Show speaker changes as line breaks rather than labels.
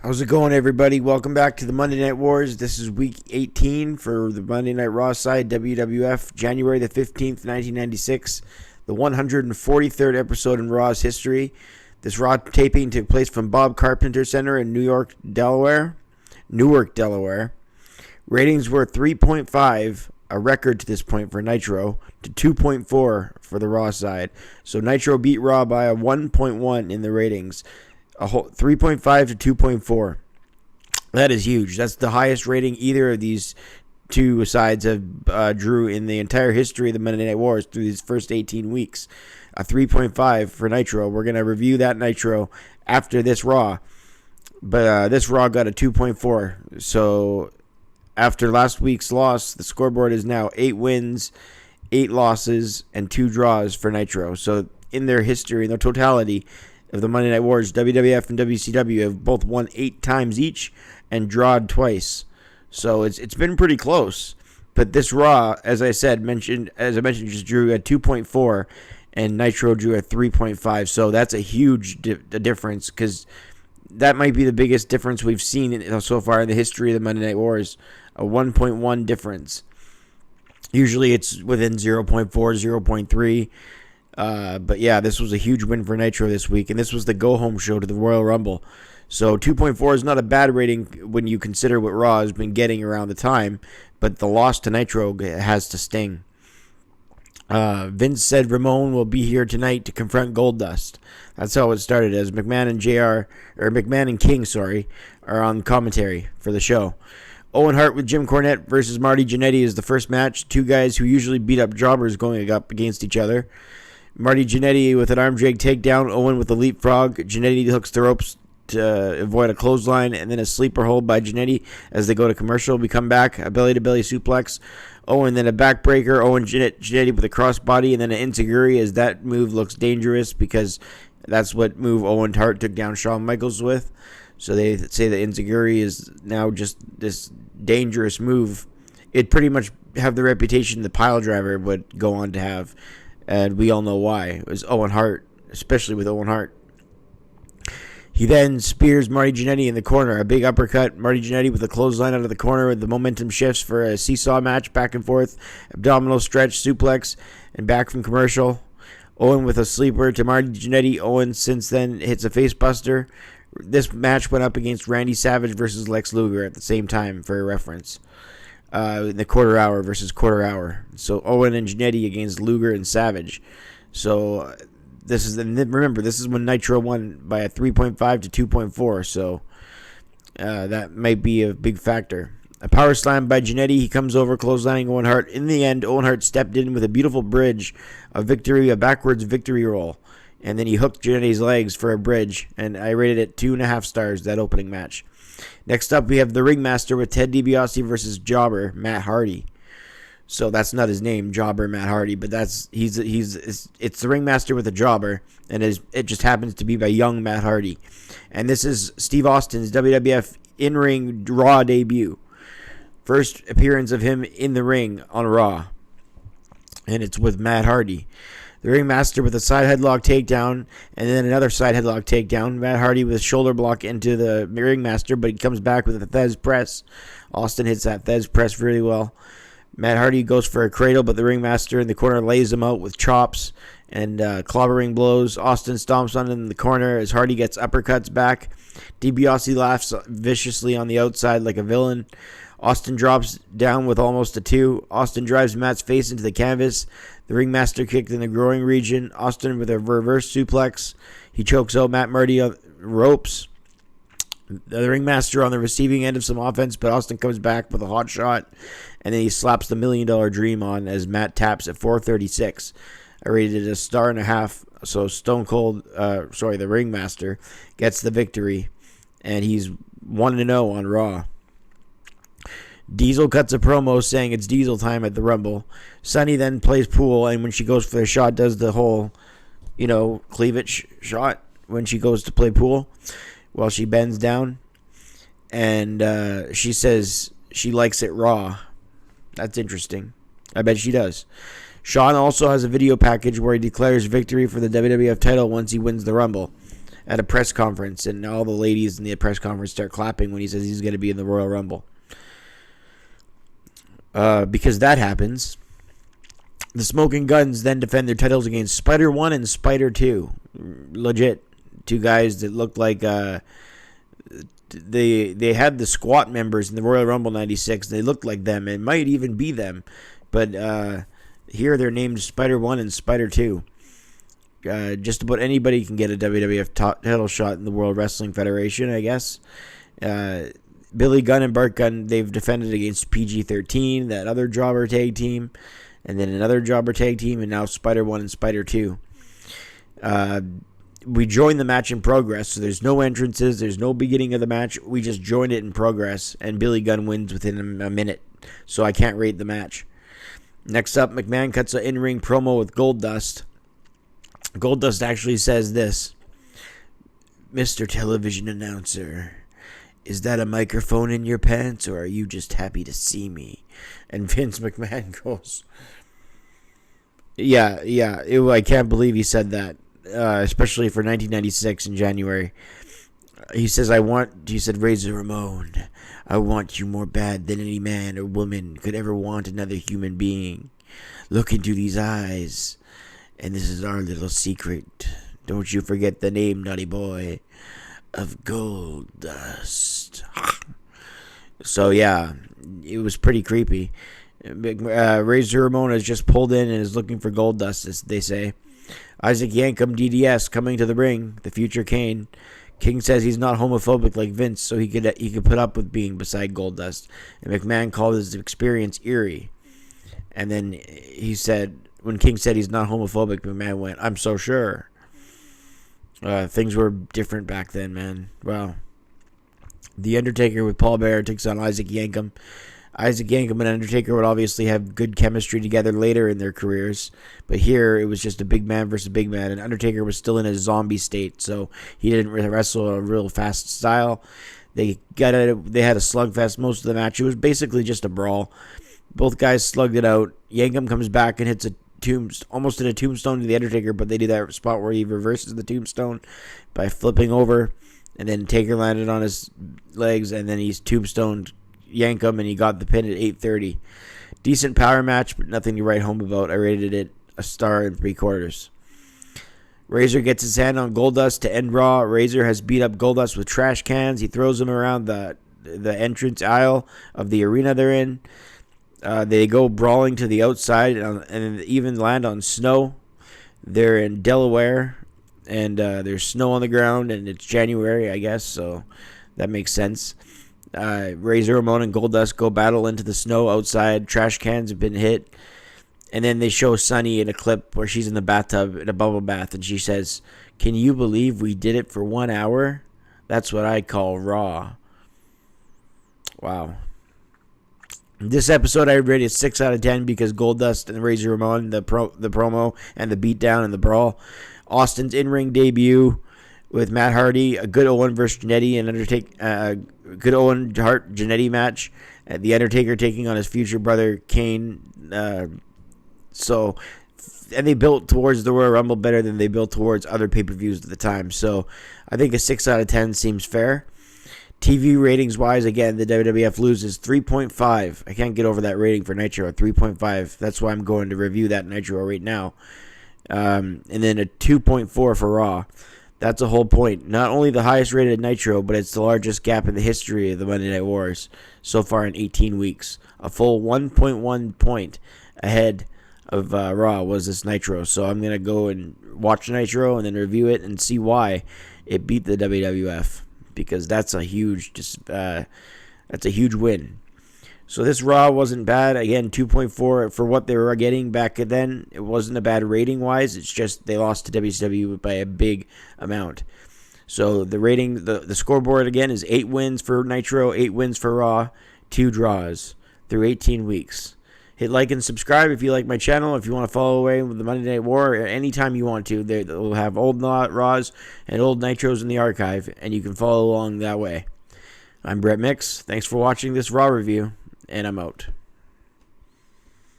How's it going, everybody? Welcome back to the Monday Night Wars. This is week 18 for the Monday Night Raw side, WWF, January the 15th, 1996, the 143rd episode in Raw's history. This Raw taping took place from Bob Carpenter Center in Newark, Delaware. Ratings were 3.5, a record to this point for Nitro, to 2.4 for the Raw side. So Nitro beat Raw by a 1.1 in the ratings. A whole 3.5 to 2.4. That is huge. That's the highest rating either of these two sides have drew in the entire history of the Monday Night Wars through these first 18 weeks. A 3.5 for Nitro. We're going to review that Nitro after this Raw. But this Raw got a 2.4. So after last week's loss, the scoreboard is now 8 wins, 8 losses, and 2 draws for Nitro. So in their history, in their totality of the Monday Night Wars, WWF and WCW have both won 8 times each and drawed twice. So it's been pretty close. But this Raw, as I mentioned, just drew a 2.4, and Nitro drew a 3.5. So that's a huge difference, because that might be the biggest difference we've seen so far in the history of the Monday Night Wars. A 1.1 difference. Usually it's within 0.4, 0.3. But yeah, this was a huge win for Nitro this week, and this was the go-home show to the Royal Rumble. So 2.4 is not a bad rating when you consider what Raw has been getting around the time, but the loss to Nitro has to sting. Vince said Ramon will be here tonight to confront Goldust. That's how it started, as McMahon and King, are on commentary for the show. Owen Hart with Jim Cornette versus Marty Jannetty is the first match. Two guys who usually beat up jobbers going up against each other. Marty Jannetty with an arm drag takedown, Owen with a leapfrog. Jannetty hooks the ropes to avoid a clothesline, and then a sleeper hold by Jannetty as they go to commercial. We come back, a belly-to-belly suplex. Owen then a backbreaker. Owen Jannetty with a crossbody, and then an enziguri, as that move looks dangerous because that's what move Owen Hart took down Shawn Michaels with. So they say the enziguri is now just this dangerous move. It pretty much have the reputation the pile driver would go on to have. And we all know why. It was Owen Hart, especially with Owen Hart. He then spears Marty Jannetty in the corner. A big uppercut. Marty Jannetty with a clothesline out of the corner. The momentum shifts for a seesaw match, back and forth. Abdominal stretch, suplex, and back from commercial. Owen with a sleeper to Marty Jannetty. Owen since then hits a face buster. This match went up against Randy Savage versus Lex Luger at the same time, for a reference. In the quarter hour versus quarter hour. So Owen and Jannetty against Luger and Savage. So remember, this is when Nitro won by a 3.5 to 2.4. So that might be a big factor. A power slam by Jannetty. He comes over, clotheslining Owen Hart. In the end, Owen Hart stepped in with a beautiful bridge, a backwards victory roll. And then he hooked Jannetty's legs for a bridge. And I rated it 2.5 stars, that opening match. Next up, we have the Ringmaster with Ted DiBiase versus Jobber Matt Hardy. So that's not his name, Jobber Matt Hardy, but it's the Ringmaster with a jobber, and it just happens to be by young Matt Hardy. And this is Steve Austin's WWF in-ring Raw debut. First appearance of him in the ring on Raw, and it's with Matt Hardy. The Ringmaster with a side headlock takedown, and then another side headlock takedown. Matt Hardy with a shoulder block into the Ringmaster, but he comes back with a Thez press. Austin hits that Thez press really well. Matt Hardy goes for a cradle, but the Ringmaster in the corner lays him out with chops and clobbering blows. Austin stomps on him in the corner as Hardy gets uppercuts back. DiBiase laughs viciously on the outside like a villain. Austin drops down with almost a 2. Austin drives Matt's face into the canvas. The Ringmaster kicked in the groin region. Austin with a reverse suplex. He chokes out Matt Marty on ropes. The Ringmaster on the receiving end of some offense, but Austin comes back with a hot shot, and then he slaps the $1 Million Dream on as Matt taps at 436. I rated it a 1.5 stars. So the Ringmaster gets the victory, and he's 1-0 on Raw. Diesel cuts a promo saying it's Diesel time at the Rumble. Sunny then plays pool, and when she goes for the shot, does the whole, cleavage shot when she goes to play pool while she bends down. And she says she likes it raw. That's interesting. I bet she does. Shawn also has a video package where he declares victory for the WWF title once he wins the Rumble. at a press conference, and all the ladies in the press conference start clapping when he says he's going to be in the Royal Rumble. Because that happens, the Smoking Guns then defend their titles against Spider 1 and Spider 2. Legit. Two guys that looked like they had the squat members in the Royal Rumble 96. They looked like them. It might even be them. But here they're named Spider 1 and Spider 2. Just about anybody can get a WWF title shot in the World Wrestling Federation, I guess. Billy Gunn and Bart Gunn, they've defended against PG-13, that other jobber tag team, and then another jobber tag team, and now Spider 1 and Spider 2. We joined the match in progress, so there's no entrances, there's no beginning of the match. We just joined it in progress, and Billy Gunn wins within a minute, so I can't rate the match. Next up, McMahon cuts an in-ring promo with Goldust. Goldust actually says this: "Mr. Television Announcer, is that a microphone in your pants, or are you just happy to see me?" And Vince McMahon goes, Yeah, I can't believe he said that, especially for 1996 in January. He said, Razor Ramon, I want you more bad than any man or woman could ever want another human being. Look into these eyes, and this is our little secret. Don't you forget the name, naughty boy, of Goldust. So, yeah, it was pretty creepy. Razor Ramon has just pulled in and is looking for Goldust, as they say. Isaac Yankem, D.D.S, coming to the ring, the future Kane. King says he's not homophobic like Vince, so he could put up with being beside Goldust. And McMahon called his experience eerie. And then he said, when King said he's not homophobic, McMahon went, "I'm so sure." Things were different back then, man. Wow. The Undertaker with Paul Bearer takes on Isaac Yankem. Isaac Yankem and Undertaker would obviously have good chemistry together later in their careers, but here it was just a big man versus big man, and Undertaker was still in a zombie state, so he didn't wrestle a real fast style. They had a slugfest most of the match. It was basically just a brawl. Both guys slugged it out. Yankem comes back and hits almost did a tombstone to the Undertaker, but they do that spot where he reverses the tombstone by flipping over, and then Taker landed on his legs, and then he's tombstoned Yankem, and he got the pin at 8:30. Decent power match, but nothing to write home about. I rated it a star and 3/4. Razor gets his hand on Goldust to end Raw. Razor has beat up Goldust with trash cans. He throws him around the entrance aisle of the arena they're in. They go brawling to the outside and even land on snow. They're in Delaware, and there's snow on the ground, and it's January, I guess, so that makes sense. Razor Ramon and Goldust go battle into the snow outside. Trash cans have been hit. And then they show Sunny in a clip where she's in the bathtub in a bubble bath, and she says, "Can you believe we did it for 1 hour? That's what I call Raw." Wow. This episode I rated 6 out of 10 because Goldust and Razor Ramon, the promo and the beatdown and the brawl. Austin's in-ring debut with Matt Hardy, a good Owen versus Jannetty, and good Owen Hart Jannetty match. The Undertaker taking on his future brother Kane. And they built towards the Royal Rumble better than they built towards other pay-per-views at the time. So I think a 6 out of 10 seems fair. TV ratings wise, again, the WWF loses 3.5. I can't get over that rating for Nitro at 3.5. That's why I'm going to review that Nitro right now. And then a 2.4 for Raw. That's a whole point. Not only the highest rated Nitro, but it's the largest gap in the history of the Monday Night Wars so far in 18 weeks. A full 1.1 point ahead of Raw was this Nitro. So I'm going to go and watch Nitro and then review it and see why it beat the WWF, because that's a huge win. So this Raw wasn't bad. Again, 2.4 for what they were getting back then. It wasn't a bad rating-wise. It's just they lost to WCW by a big amount. So the rating, the scoreboard again is 8 wins for Nitro, 8 wins for Raw, 2 draws through 18 weeks. Hit like and subscribe if you like my channel. If you want to follow away with the Monday Night War anytime you want to. They'll have old Raws and old Nitros in the archive, and you can follow along that way. I'm Brett Mix. Thanks for watching this Raw review, and I'm out.